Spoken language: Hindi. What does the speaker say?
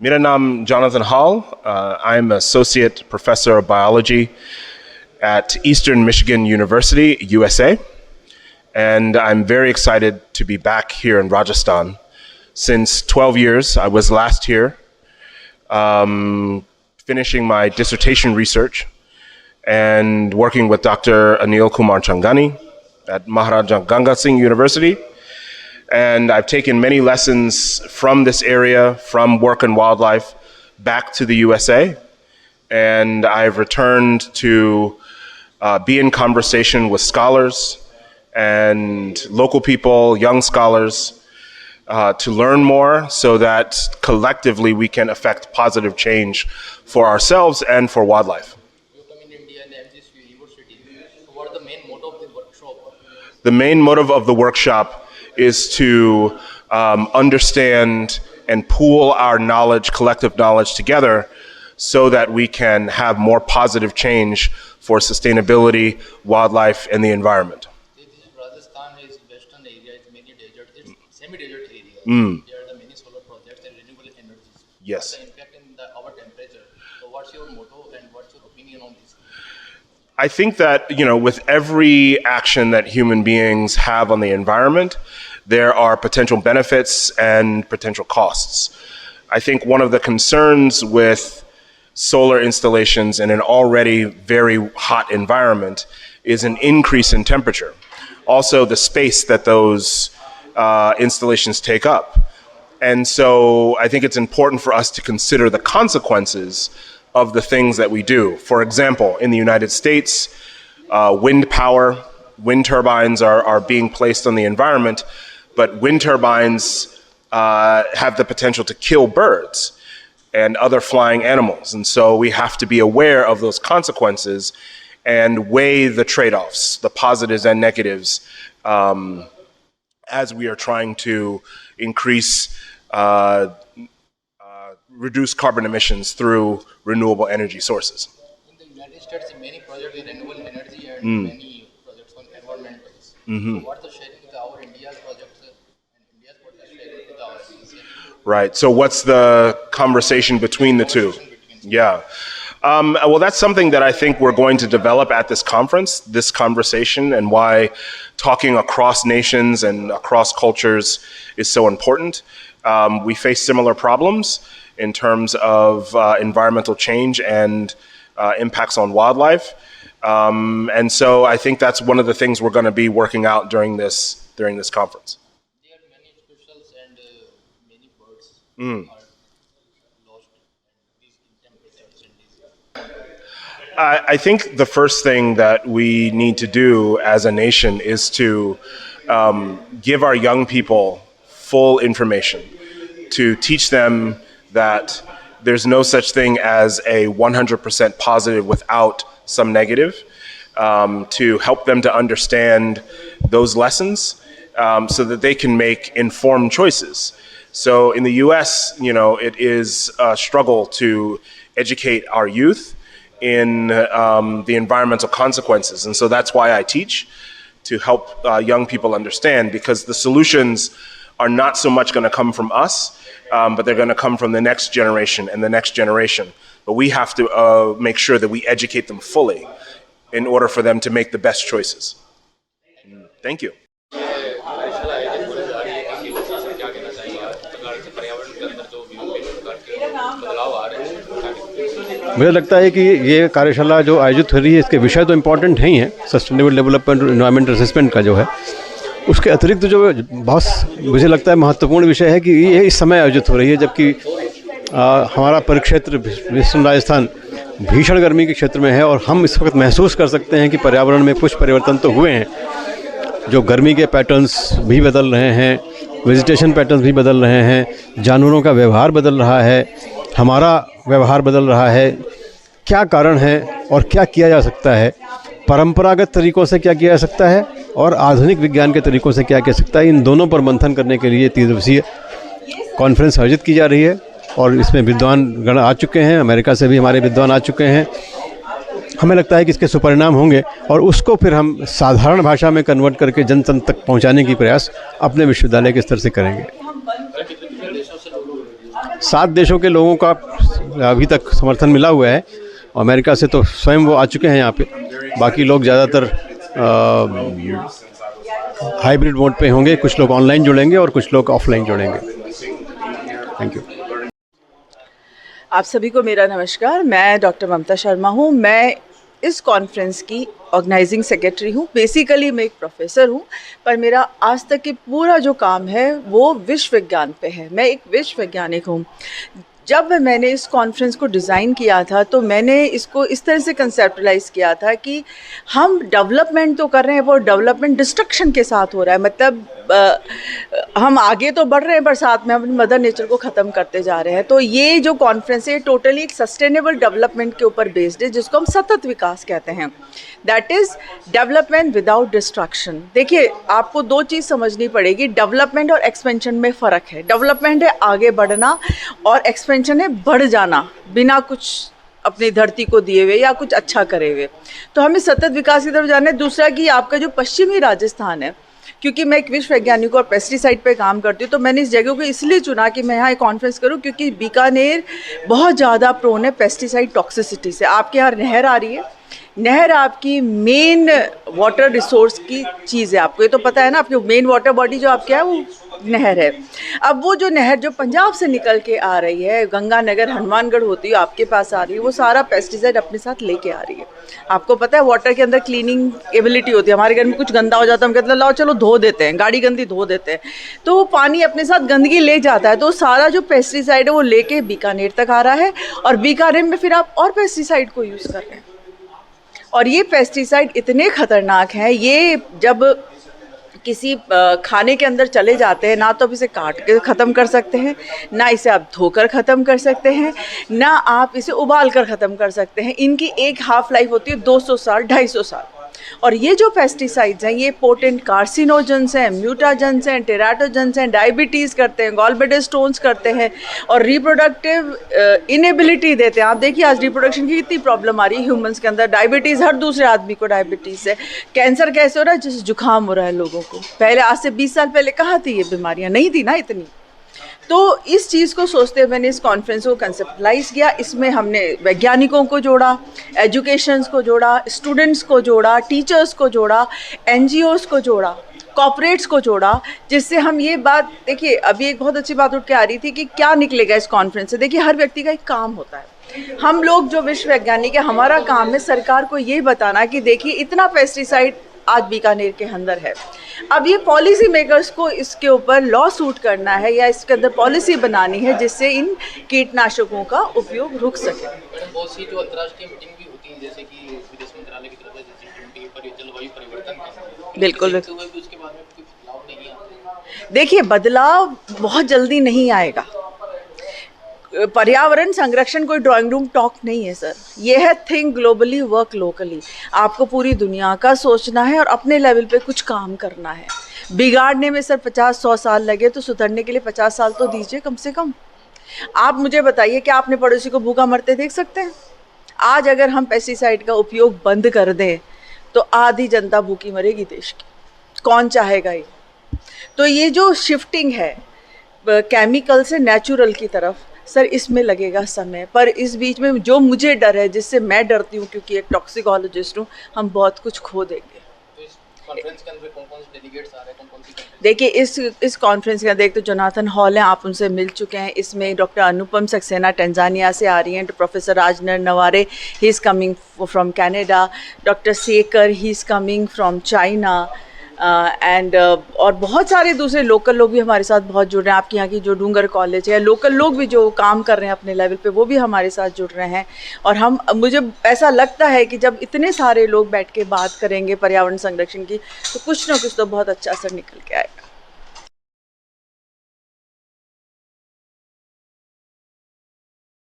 मेरा नाम Jonathan Hall. I'm Associate Professor of Biology at Eastern Michigan University, USA. And I'm very excited to be back here in Rajasthan. Since 12 years, I was last here, finishing my dissertation research and working with Dr. Anil Kumar Changani at Maharaja Ganga Singh University. And I've taken many lessons from this area, from work and wildlife, back to the USA. And I've returned to be in conversation with scholars and local people, young scholars, to learn more so that collectively we can affect positive change for ourselves and for wildlife. You come in India and MGS University. So what is the main motto of the workshop? The main motive of the workshop is to understand and pool our knowledge, collective knowledge together so that we can have more positive change for sustainability, wildlife, and the environment. Rajasthan is western area, it's many desert, it's semi-desert area. Mm. There are the many solar projects and renewable energies. Yes. What's the impact in our temperature? So what's your motto and what's your opinion on this? I think that, with every action that human beings have on the environment, there are potential benefits and potential costs. I think one of the concerns with solar installations in an already very hot environment is an increase in temperature. Also, the space that those installations take up. And so I think it's important for us to consider the consequences of the things that we do. For example, in the United States, wind power, wind turbines are being placed on the environment, but wind turbines have the potential to kill birds and other flying animals. And so we have to be aware of those consequences and weigh the trade-offs, the positives and negatives, as we are trying to reduce carbon emissions through renewable energy sources. In the United States, many projects in renewable energy and many projects on environmental. So what's the sharing with our India's projects and India's projects sharing with our Right. So what's the conversation between the two? Yeah. Well, that's something that I think we're going to develop at this conference, this conversation, and why talking across nations and across cultures is so important. We face similar problems in terms of environmental change and impacts on wildlife. And so I think that's one of the things we're going to be working out during this conference. There are many species and many birds are lost and these temperatures and these. I think the first thing that we need to do as a nation is to give our young people full information, to teach them that there's no such thing as a 100% positive without some negative, to help them to understand those lessons so that they can make informed choices. So in the US, it is a struggle to educate our youth in the environmental consequences. And so that's why I teach, to help young people understand, because the solutions are not so much going to come from us, but they're going to come from the next generation and the next generation. But we have to make sure that we educate them fully in order for them to make the best choices. Thank you. मुझे लगता है कि ये कार्यशाला जो आयोजित हो रही है, इसके विषय तो इम्पॉर्टेंट हैं ही हैं, सस्टेनेबल डेवलपमेंट एनवायरमेंट असेसमेंट का जो है, उसके अतिरिक्त जो बहुत मुझे लगता है महत्वपूर्ण विषय है कि ये इस समय आयोजित हो रही है जबकि हमारा परिक्षेत्र वेस्टर्न राजस्थान भीषण गर्मी के क्षेत्र में है और हम इस वक्त महसूस कर सकते हैं कि पर्यावरण में कुछ परिवर्तन तो हुए हैं, जो गर्मी के पैटर्न्स भी बदल रहे हैं, वेजिटेशन पैटर्न्स भी बदल रहे हैं, जानवरों का व्यवहार बदल रहा है, हमारा व्यवहार बदल रहा है। क्या कारण है और क्या किया जा सकता है, परंपरागत तरीक़ों से क्या किया जा सकता है और आधुनिक विज्ञान के तरीक़ों से क्या किया जा सकता है, इन दोनों पर मंथन करने के लिए 3 दिवसीय कॉन्फ्रेंस आयोजित की जा रही है और इसमें विद्वान गण आ चुके हैं, अमेरिका से भी हमारे विद्वान आ चुके हैं। हमें लगता है कि इसके सुपरिणाम होंगे और उसको फिर हम साधारण भाषा में कन्वर्ट करके जन जन तक पहुंचाने की प्रयास अपने विश्वविद्यालय के स्तर से करेंगे। 7 देशों के लोगों का अभी तक समर्थन मिला हुआ है। अमेरिका से तो स्वयं वो आ चुके हैं यहाँ पे, बाकी लोग ज़्यादातर हाइब्रिड मोड पे होंगे, कुछ लोग ऑनलाइन जुड़ेंगे और कुछ लोग ऑफलाइन जुड़ेंगे। Thank you. आप सभी को मेरा नमस्कार। मैं डॉक्टर ममता शर्मा हूँ। मैं इस कॉन्फ्रेंस की ऑर्गेनाइजिंग सेक्रेटरी हूँ। बेसिकली मैं एक प्रोफेसर हूँ, पर मेरा आज तक की पूरा जो काम है वो विश्व विज्ञान पे है। मैं एक विश्व वैज्ञानिक हूँ। जब मैंने इस कॉन्फ्रेंस को डिज़ाइन किया था तो मैंने इसको इस तरह से कंसेप्टलाइज किया था कि हम डेवलपमेंट तो कर रहे हैं, वो डेवलपमेंट डिस्ट्रक्शन के साथ हो रहा है। मतलब हम आगे तो बढ़ रहे हैं पर साथ में हम अपनी मदर नेचर को ख़त्म करते जा रहे हैं। तो ये जो कॉन्फ्रेंस है टोटली एक सस्टेनेबल डेवलपमेंट के ऊपर बेस्ड है, जिसको हम सतत विकास कहते हैं। That is development without destruction. देखिए, आपको 2 चीज़ समझनी पड़ेगी। डेवलपमेंट और एक्सपेंशन में फ़र्क है। डेवलपमेंट है आगे बढ़ना और एक्सपेंशन है बढ़ जाना बिना कुछ अपनी धरती को दिए हुए या कुछ अच्छा करे हुए। तो हमें सतत विकास की तरफ जाना है। दूसरा कि आपका जो पश्चिमी राजस्थान है, क्योंकि मैं एक विश्व वैज्ञानिक और पेस्टिसाइड पे काम करती हूँ, तो मैंने इस जगह को इसलिए चुना कि मैं यहाँ एक कॉन्फ्रेंस करूँ, क्योंकि बीकानेर बहुत ज़्यादा प्रोन है पेस्टिसाइड टॉक्सिसिटी से। आपके यहाँ नहर आ रही है, नहर आपकी मेन वाटर रिसोर्स की चीज़ है। आपको ये तो पता है ना, आपकी मेन वाटर बॉडी जो आपके है वो नहर है। अब वो जो नहर जो पंजाब से निकल के आ रही है, गंगानगर हनुमानगढ़ होती है आपके पास आ रही है, वो सारा पेस्टिसाइड अपने साथ लेके आ रही है। आपको पता है वाटर के अंदर क्लीनिंग एबिलिटी होती है। हमारे घर में कुछ गंदा हो जाता है, हम कहते हैं लाओ चलो धो देते हैं, गाड़ी गंदी धो देते हैं, तो वो पानी अपने साथ गंदगी ले जाता है। तो सारा जो पेस्टिसाइड है वो लेके बीकानेर तक आ रहा है और बीकानेर में फिर आप और पेस्टिसाइड को यूज़ कर रहे हैं। और ये पेस्टिसाइड इतने ख़तरनाक हैं, ये जब किसी खाने के अंदर चले जाते हैं ना तो आप इसे काट के ख़त्म कर सकते हैं, ना इसे आप धोकर ख़त्म कर सकते हैं, ना आप इसे उबाल कर ख़त्म कर सकते हैं। इनकी एक हाफ लाइफ होती है 200 साल 250 साल। और ये जो पेस्टिसाइड्स हैं ये पोटेंट कार्सिनोजेंस हैं, म्यूटाजेंस हैं, टेराटोजेंस हैं, डायबिटीज़ करते हैं, गॉल ब्लैडर स्टोन्स करते हैं और रिप्रोडक्टिव इनेबिलिटी देते हैं। आप देखिए आज रिप्रोडक्शन की कितनी प्रॉब्लम आ रही है ह्यूमंस के अंदर। डायबिटीज़, हर दूसरे आदमी को डायबिटीज़ है। कैंसर कैसे हो रहा है? जैसे जुकाम हो रहा है लोगों को। पहले आज से 20 साल पहले कहाँ थी ये बीमारियाँ? नहीं थी ना इतनी। तो इस चीज़ को सोचते हुए मैंने इस कॉन्फ्रेंस को कंसेप्टलाइज किया। इसमें हमने वैज्ञानिकों को जोड़ा, एजुकेशंस को जोड़ा, स्टूडेंट्स को जोड़ा, टीचर्स को जोड़ा, NGOs को जोड़ा, कॉर्पोरेट्स को जोड़ा, जिससे हम ये बात देखिए, अभी एक बहुत अच्छी बात उठ के आ रही थी कि क्या निकलेगा इस कॉन्फ्रेंस से। देखिए, हर व्यक्ति का एक काम होता है। हम लोग जो विश्व वैज्ञानिक है, हमारा काम है सरकार को ये बताना कि देखिए इतना पेस्टिसाइड आज बीकानेर के अंदर है। अब ये पॉलिसी मेकर्स को इसके ऊपर लॉ सूट करना है या इसके अंदर पॉलिसी बनानी है जिससे इन कीटनाशकों का उपयोग रुक सके। बहुत सी जो अंतर्राष्ट्रीय मीटिंग भी होती है, जैसे कि विदेश मंत्रालय की तरफ से जलवायु परिवर्तन, बिल्कुल उसके बाद में कोई बदलाव नहीं आता। देखिए, बदलाव बहुत जल्दी नहीं आएगा। पर्यावरण संरक्षण कोई ड्राइंग रूम टॉक नहीं है सर, ये है थिंक ग्लोबली वर्क लोकली। आपको पूरी दुनिया का सोचना है और अपने लेवल पे कुछ काम करना है। बिगाड़ने में सर 50-100 साल लगे तो सुधरने के लिए 50 साल तो दीजिए कम से कम। आप मुझे बताइए कि आपने पड़ोसी को भूखा मरते देख सकते हैं? आज अगर हम पेस्टिसाइड का उपयोग बंद कर दें तो आधी जनता भूखी मरेगी देश की। कौन चाहेगा ये? तो ये जो शिफ्टिंग है केमिकल से नेचुरल की तरफ, सर इसमें लगेगा समय। पर इस बीच में जो मुझे डर है, जिससे मैं डरती हूँ क्योंकि एक टॉक्सिकोलॉजिस्ट हूँ, हम बहुत कुछ खो देंगे। तो इस कॉन्फ्रेंस के अंदर कौन-कौन से डेलीगेट्स आ रहे हैं, कौन-कौन सी कंट्री? देखिए, इस कॉन्फ्रेंस के अंदर एक तो जोनाथन हॉल हैं, आप उनसे मिल चुके हैं। इसमें डॉक्टर अनुपम सक्सेना टंजानिया से आ रही हैं, प्रोफेसर राजनर Navare, he is coming from Canada, doctor Sekar, he is coming from China, and और बहुत सारे दूसरे लोकल लोग भी हमारे साथ बहुत जुड़ रहे हैं। आपके यहाँ की जो डूंगर कॉलेज है, लोकल लोग भी जो काम कर रहे हैं अपने लेवल पे, वो भी हमारे साथ जुड़ रहे हैं। और मुझे ऐसा लगता है कि जब इतने सारे लोग बैठ के बात करेंगे पर्यावरण संरक्षण की, तो कुछ ना कुछ तो बहुत अच्छा असर निकल के आएगा।